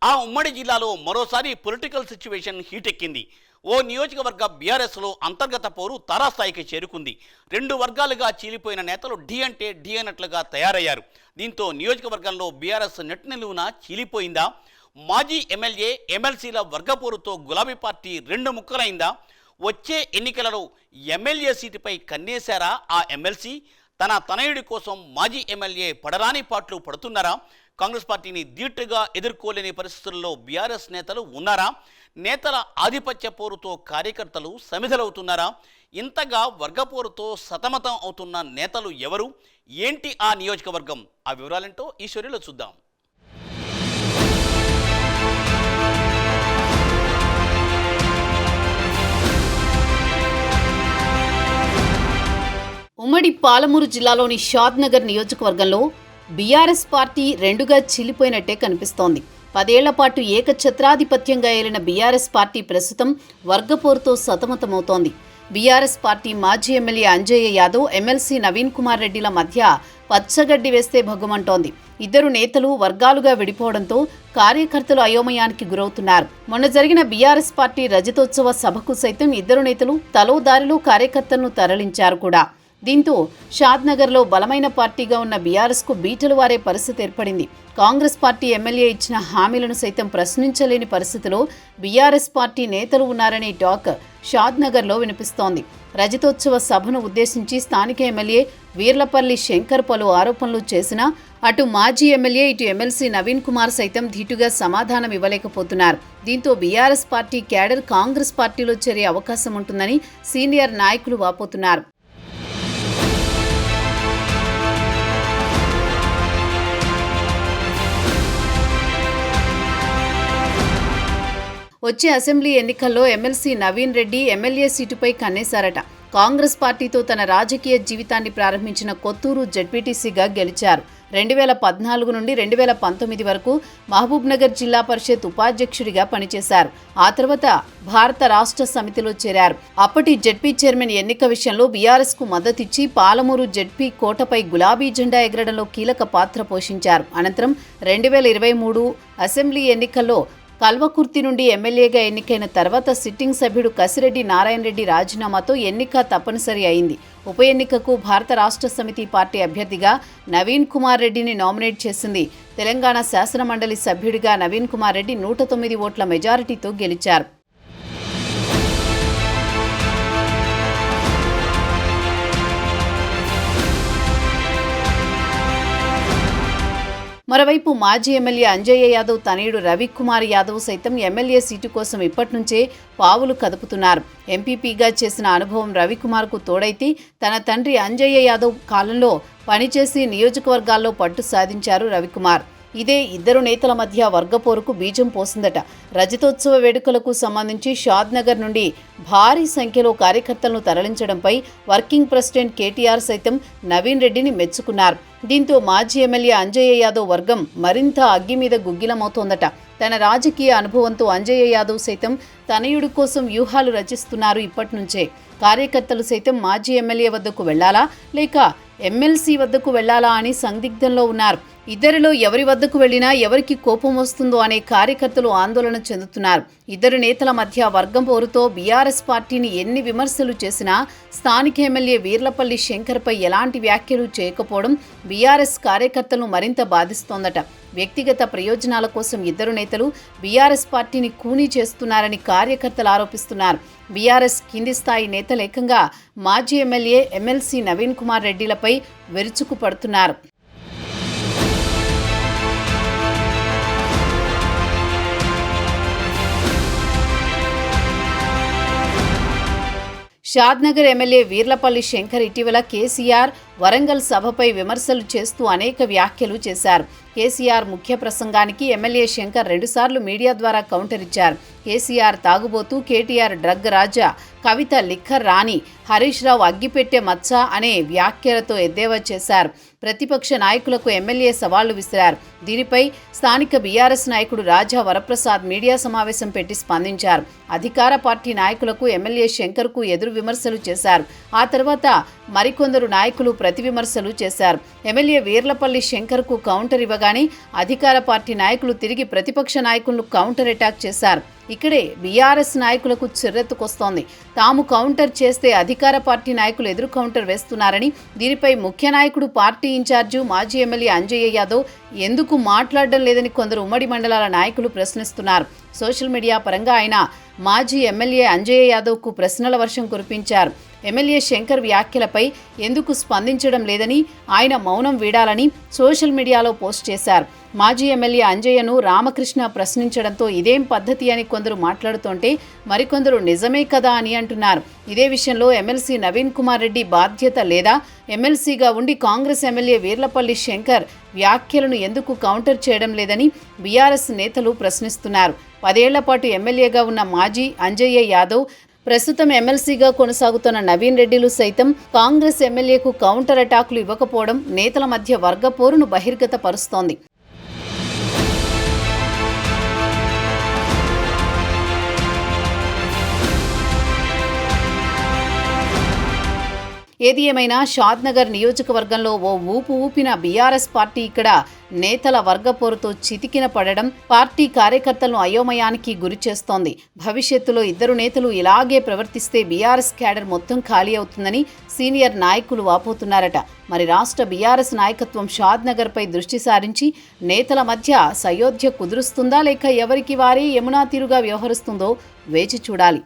ఆ ఉమ్మడి జిల్లాలో మరోసారి పొలిటికల్ సిచ్యువేషన్ హీటెక్కింది. ఓ నియోజకవర్గ బీఆర్ఎస్లో అంతర్గత పోరు తారాస్థాయికి చేరుకుంది. రెండు వర్గాలుగా చీలిపోయిన నేతలు ఢీ అంటే ఢీ అన్నట్లుగా తయారయ్యారు. దీంతో నియోజకవర్గంలో బీఆర్ఎస్ నెట్నెలువున చీలిపోయిందా? మాజీ ఎమ్మెల్యే ఎమ్మెల్సీల వర్గపోరుతో గులాబీ పార్టీ రెండు ముక్కలైందా? వచ్చే ఎన్నికలలో ఎమ్మెల్యే సీటుపై కన్నేశారా ఆ ఎమ్మెల్సీ? తన తనయుడి కోసం మాజీ ఎమ్మెల్యే పడరాని పాటలు పడుతున్నారా? కాంగ్రెస్ పార్టీని ధీటుగా ఎదుర్కోలేని పరిస్థితుల్లో బీఆర్ఎస్ నేతలు ఉన్నారా? నేతల ఆధిపత్య పోరుతో కార్యకర్తలు సమిధలవుతున్నారా? ఇంతగా వర్గపోరుతో సతమతం అవుతున్న నేతలు ఎవరు? ఏంటి ఆ నియోజకవర్గం? ఆ వివరాలేంటో ఈ స్టోరీలో చూద్దాం. ఉమ్మడి పాలమూరు జిల్లాలోని షాద్నగర్ నియోజకవర్గంలో బీఆర్ఎస్ పార్టీ రెండుగా చీలిపోయినట్టే కనిపిస్తోంది. 10 ఏళ్ల పాటు ఏకఛత్రాధిపత్యంగా ఏలిన బీఆర్ఎస్ పార్టీ ప్రస్తుతం వర్గపోరుతో సతమతమవుతోంది. బీఆర్ఎస్ పార్టీ మాజీ ఎమ్మెల్యే అంజయ్య యాదవ్, ఎమ్మెల్సీ నవీన్ కుమార్ రెడ్డిల మధ్య పచ్చగడ్డి వేస్తే భగ్గుమంటోంది. ఇద్దరు నేతలు వర్గాలుగా విడిపోవడంతో కార్యకర్తలు అయోమయానికి గురవుతున్నారు. మొన్న జరిగిన బీఆర్ఎస్ పార్టీ రజతోత్సవ సభకు సైతం ఇద్దరు నేతలు తలో దారిలో కార్యకర్తలను తరలించారు కూడా. దీంతో షాద్నగర్లో బలమైన పార్టీగా ఉన్న బీఆర్ఎస్కు బీటలు వారే పరిస్థితి ఏర్పడింది. కాంగ్రెస్ పార్టీ ఎమ్మెల్యే ఇచ్చిన హామీలను సైతం ప్రశ్నించలేని పరిస్థితిలో బీఆర్ఎస్ పార్టీ నేతలు ఉన్నారనే టాక్ షాద్నగర్లో వినిపిస్తోంది. రజతోత్సవ సభను ఉద్దేశించి స్థానిక ఎమ్మెల్యే వీర్లపల్లి శంకర్ పలు ఆరోపణలు చేసినా అటు మాజీ ఎమ్మెల్యే ఇటు ఎమ్మెల్సీ నవీన్ కుమార్ సైతం ధీటుగా సమాధానం ఇవ్వలేకపోతున్నారు. దీంతో బీఆర్ఎస్ పార్టీ క్యాడర్ కాంగ్రెస్ పార్టీలో చేరే అవకాశం ఉంటుందని సీనియర్ నాయకులు వాపోతున్నారు. వచ్చే అసెంబ్లీ ఎన్నికల్లో ఎమ్మెల్సీ నవీన్ రెడ్డి ఎమ్మెల్యే సీటుపై కన్నేశారట. కాంగ్రెస్ పార్టీతో తన రాజకీయ జీవితాన్ని ప్రారంభించిన కొత్తూరు జెడ్పీటీసీగా గెలిచారు. 2014 నుండి 2019 వరకు మహబూబ్నగర్ జిల్లా పరిషత్ ఉపాధ్యక్షుడిగా పనిచేశారు. ఆ తర్వాత భారత రాష్ట్ర సమితిలో చేరారు. అప్పటి జెడ్పీ చైర్మన్ ఎన్నిక విషయంలో బీఆర్ఎస్కు మద్దతిచ్చి పాలమూరు జెడ్పీ కోటపై గులాబీ జెండా ఎగరడంలో కీలక పాత్ర పోషించారు. అనంతరం 2023 అసెంబ్లీ ఎన్నికల్లో కల్వకుర్తి నుండి ఎమ్మెల్యేగా ఎన్నికైన తర్వాత సిట్టింగ్ సభ్యుడు కసిరెడ్డి నారాయణ రెడ్డి రాజీనామాతో ఎన్నిక తప్పనిసరి అయింది. ఉప ఎన్నికకు భారత రాష్ట్ర సమితి పార్టీ అభ్యర్థిగా నవీన్ కుమార్ రెడ్డిని నామినేట్ చేసింది. తెలంగాణ శాసనమండలి సభ్యుడిగా నవీన్ కుమార్ రెడ్డి 109 ఓట్ల మెజారిటీతో గెలిచారు. మరోవైపు మాజీ ఎమ్మెల్యే అంజయ్య యాదవ్ తనయుడు రవికుమార్ యాదవ్ సైతం ఎమ్మెల్యే సీటు కోసం ఇప్పటినుంచే పావులు కదుపుతున్నారు. ఎంపీపీగా చేసిన అనుభవం రవికుమార్కు తోడైతే తన తండ్రి అంజయ్య యాదవ్ కాలంలో పనిచేసి నియోజకవర్గాల్లో పట్టు సాధించారు రవికుమార్. ఇదే ఇద్దరు నేతల మధ్య వర్గపోరుకు బీజం పోసిందట. రజతోత్సవ వేడుకలకు సంబంధించి షాద్నగర్ నుండి భారీ సంఖ్యలో కార్యకర్తలను తరలించడంపై వర్కింగ్ ప్రెసిడెంట్ కేటీఆర్ సైతం నవీన్ రెడ్డిని మెచ్చుకున్నారు. దీంతో మాజీ ఎమ్మెల్యే అంజయ్య యాదవ్ వర్గం మరింత అగ్గి మీద గుగ్గిలమవుతోందట. తన రాజకీయ అనుభవంతో అంజయ్య యాదవ్ సైతం తనయుడి కోసం వ్యూహాలు రచిస్తున్నారు. ఇప్పటినుంచే కార్యకర్తలు సైతం మాజీ ఎమ్మెల్యే వద్దకు వెళ్లాలా లేక ఎమ్మెల్సీ వద్దకు వెళ్లాలా అని సందిగ్ధంలో ఉన్నారు. ఇద్దరిలో ఎవరి వద్దకు వెళ్లినా ఎవరికి కోపం వస్తుందో అనే కార్యకర్తలు ఆందోళన చెందుతున్నారు. ఇద్దరు నేతల మధ్య వర్గం పోరుతో బీఆర్ఎస్ పార్టీని ఎన్ని విమర్శలు చేసినా స్థానిక ఎమ్మెల్యే వీర్లపల్లి శంకర్పై ఎలాంటి వ్యాఖ్యలు చేయకపోవడం బీఆర్ఎస్ కార్యకర్తలను మరింత బాధిస్తోందట. వ్యక్తిగత ప్రయోజనాల కోసం ఇద్దరు నేతలు బీఆర్ఎస్ పార్టీని ఖూనీ చేస్తున్నారని కార్యకర్తలు ఆరోపిస్తున్నారు. బీఆర్ఎస్ కింది స్థాయి నేతలు ఏకంగా మాజీ ఎమ్మెల్యే ఎమ్మెల్సీ నవీన్ కుమార్ రెడ్డిలపై విరుచుకు పడుతున్నారు. షాద్నగర్ ఎమ్మెల్యే వీర్లపల్లి శంకర్ ఇటీవల కేసీఆర్ వరంగల్ సభపై విమర్శలు చేస్తూ అనేక వ్యాఖ్యలు చేశారు. కేసీఆర్ ముఖ్య ప్రసంగానికి ఎమ్మెల్యే శంకర్ 2 సార్లు మీడియా ద్వారా కౌంటర్ ఇచ్చారు. కేసీఆర్ తాగుబోతూ, కేటీఆర్ డ్రగ్ రాజా, కవిత లిక్కర్ రాణి, హరీష్ రావు అగ్గిపెట్టే మచ్చ అనే వ్యాఖ్యలతో ఎద్దేవా చేశారు. ప్రతిపక్ష నాయకులకు ఎమ్మెల్యే సవాళ్లు విసిరారు. దీనిపై స్థానిక బీఆర్ఎస్ నాయకుడు రాజా వరప్రసాద్ మీడియా సమావేశం పెట్టి స్పందించారు. అధికార పార్టీ నాయకులకు ఎమ్మెల్యే శంకర్కు ఎదురు విమర్శలు చేశారు. ఆ తర్వాత మరికొందరు నాయకులు ప్రతివిమర్శలు చేశారు. ఎమ్మెల్యే వీర్లపల్లి శంకర్కు కౌంటర్ ఇవ్వగానే అధికార పార్టీ నాయకులు తిరిగి ప్రతిపక్ష నాయకులను కౌంటర్ అటాక్ చేశారు. ఇక్కడే బీఆర్ఎస్ నాయకులకు చిర్రెత్తుకొస్తోంది. తాము కౌంటర్ చేస్తే అధికార పార్టీ నాయకులు ఎదురు కౌంటర్ వేస్తున్నారని, దీనిపై ముఖ్య నాయకుడు పార్టీ ఇన్ఛార్జు మాజీ ఎమ్మెల్యే అంజయ్య యాదవ్ ఎందుకు మాట్లాడడం లేదని కొందరు ఉమ్మడి మండలాల నాయకులు ప్రశ్నిస్తున్నారు. సోషల్ మీడియా పరంగా ఆయన మాజీ ఎమ్మెల్యే అంజయ్య యాదవ్కు ప్రశ్నల వర్షం కురిపించారు. ఎమ్మెల్యే శంకర్ వ్యాఖ్యలపై ఎందుకు స్పందించడం లేదని, ఆయన మౌనం వీడాలని సోషల్ మీడియాలో పోస్ట్ చేశారు. మాజీ ఎమ్మెల్యే అంజయ్యను రామకృష్ణ ప్రశ్నించడంతో ఇదేం పద్ధతి అని కొందరు మాట్లాడుతుంటే మరికొందరు నిజమే కదా అని అంటున్నారు. ఇదే విషయంలో ఎమ్మెల్సీ నవీన్ కుమార్ రెడ్డి బాధ్యత లేదా? ఎమ్మెల్సీగా ఉండి కాంగ్రెస్ ఎమ్మెల్యే వీర్లపల్లి శంకర్ వ్యాఖ్యలను ఎందుకు కౌంటర్ చేయడం లేదని బీఆర్ఎస్ నేతలు ప్రశ్నిస్తున్నారు. 10 ఏళ్ల పాటు ఎమ్మెల్యేగా ఉన్న మాజీ అంజయ్య యాదవ్, ప్రస్తుతం ఎమ్మెల్సీగా కొనసాగుతున్న నవీన్ రెడ్డిలు సైతం కాంగ్రెస్ ఎమ్మెల్యేకు కౌంటర్ అటాకులు ఇవ్వకపోవడం నేతల మధ్య వర్గ పోరును బహిర్గతపరుస్తోంది. ఏది ఏమైనా షాద్నగర్ నియోజకవర్గంలో ఓ ఊపు ఊపిన బీఆర్ఎస్ పార్టీ ఇక్కడ నేతల వర్గపోరుతో చితికిన పడడం పార్టీ కార్యకర్తలను అయోమయానికి గురి చేస్తోంది. భవిష్యత్తులో ఇద్దరు నేతలు ఇలాగే ప్రవర్తిస్తే బీఆర్ఎస్ క్యాడర్ మొత్తం ఖాళీ అవుతుందని సీనియర్ నాయకులు వాపోతున్నారట. మరి రాష్ట్ర బీఆర్ఎస్ నాయకత్వం షాద్నగర్పై దృష్టి సారించి నేతల మధ్య సయోధ్య కుదురుస్తుందా, లేక ఎవరికి వారే యమునా తీరుగా వ్యవహరిస్తుందో వేచి చూడాలి.